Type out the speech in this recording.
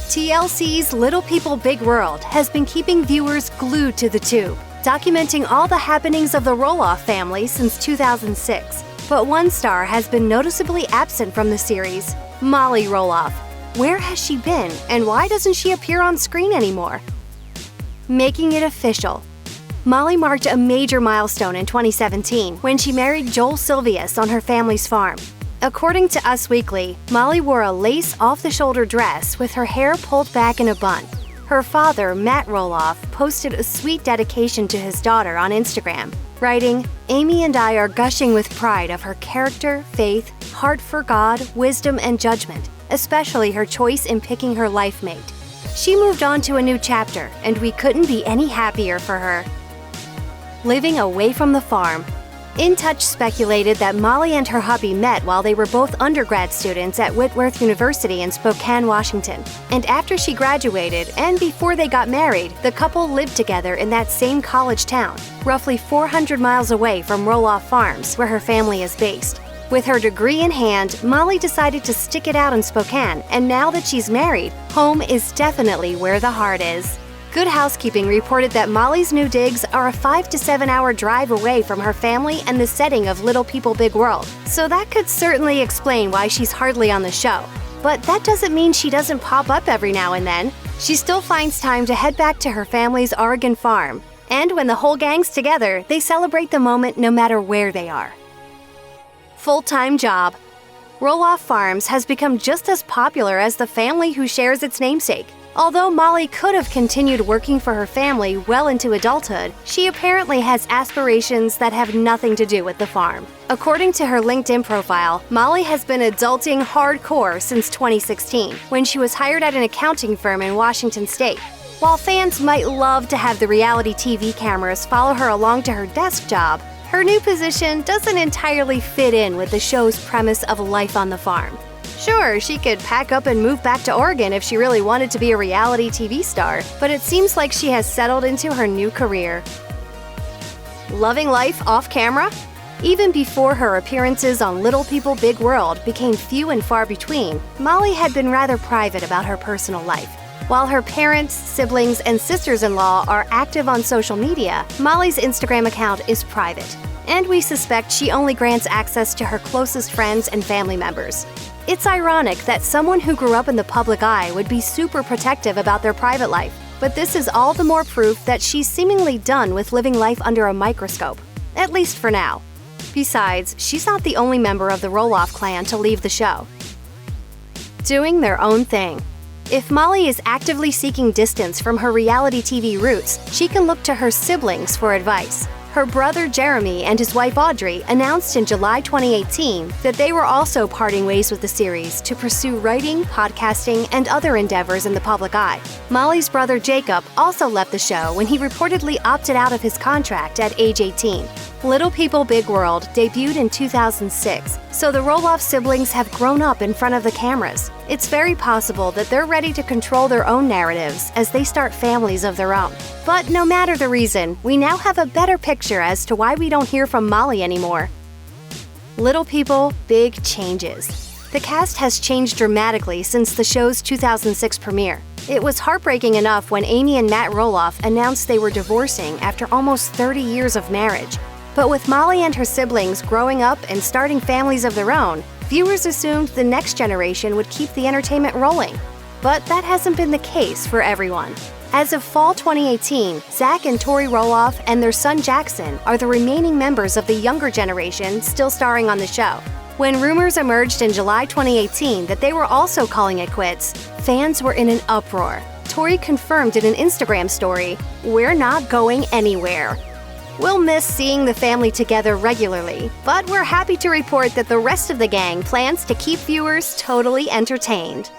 TLC's Little People, Big World has been keeping viewers glued to the tube, documenting all the happenings of the Roloff family since 2006. But one star has been noticeably absent from the series, Molly Roloff. Where has she been, and why doesn't she appear on screen anymore? Making it official. Molly marked a major milestone in 2017 when she married Joel Silvius on her family's farm. According to Us Weekly, Molly wore a lace off-the-shoulder dress with her hair pulled back in a bun. Her father, Matt Roloff, posted a sweet dedication to his daughter on Instagram, writing, "Amy and I are gushing with pride of her character, faith, heart for God, wisdom, and judgment, especially her choice in picking her life mate. She moved on to a new chapter, and we couldn't be any happier for her." Living away from the farm. In Touch speculated that Molly and her hubby met while they were both undergrad students at Whitworth University in Spokane, Washington. And after she graduated, and before they got married, the couple lived together in that same college town, roughly 400 miles away from Roloff Farms, where her family is based. With her degree in hand, Molly decided to stick it out in Spokane, and now that she's married, home is definitely where the heart is. Good Housekeeping reported that Molly's new digs are a 5 to 7 hour drive away from her family and the setting of Little People, Big World, so that could certainly explain why she's hardly on the show. But that doesn't mean she doesn't pop up every now and then. She still finds time to head back to her family's Oregon farm, and when the whole gang's together, they celebrate the moment no matter where they are. Full-time job. Roloff Farms has become just as popular as the family who shares its namesake. Although Molly could have continued working for her family well into adulthood, she apparently has aspirations that have nothing to do with the farm. According to her LinkedIn profile, Molly has been adulting hardcore since 2016, when she was hired at an accounting firm in Washington State. While fans might love to have the reality TV cameras follow her along to her desk job, her new position doesn't entirely fit in with the show's premise of life on the farm. Sure, she could pack up and move back to Oregon if she really wanted to be a reality TV star, but it seems like she has settled into her new career. Loving life off camera? Even before her appearances on Little People, Big World became few and far between, Molly had been rather private about her personal life. While her parents, siblings, and sisters-in-law are active on social media, Molly's Instagram account is private, and we suspect she only grants access to her closest friends and family members. It's ironic that someone who grew up in the public eye would be super protective about their private life, but this is all the more proof that she's seemingly done with living life under a microscope, at least for now. Besides, she's not the only member of the Roloff clan to leave the show. Doing their own thing. If Molly is actively seeking distance from her reality TV roots, she can look to her siblings for advice. Her brother Jeremy and his wife Audrey announced in July 2018 that they were also parting ways with the series to pursue writing, podcasting, and other endeavors in the public eye. Molly's brother Jacob also left the show when he reportedly opted out of his contract at age 18. Little People, Big World debuted in 2006, so the Roloff siblings have grown up in front of the cameras. It's very possible that they're ready to control their own narratives as they start families of their own. But no matter the reason, we now have a better picture as to why we don't hear from Molly anymore. Little People, Big Changes. The cast has changed dramatically since the show's 2006 premiere. It was heartbreaking enough when Amy and Matt Roloff announced they were divorcing after almost 30 years of marriage. But with Molly and her siblings growing up and starting families of their own, viewers assumed the next generation would keep the entertainment rolling. But that hasn't been the case for everyone. As of fall 2018, Zach and Tori Roloff and their son Jackson are the remaining members of the younger generation still starring on the show. When rumors emerged in July 2018 that they were also calling it quits, fans were in an uproar. Tori confirmed in an Instagram story, "We're not going anywhere." We'll miss seeing the family together regularly, but we're happy to report that the rest of the gang plans to keep viewers totally entertained.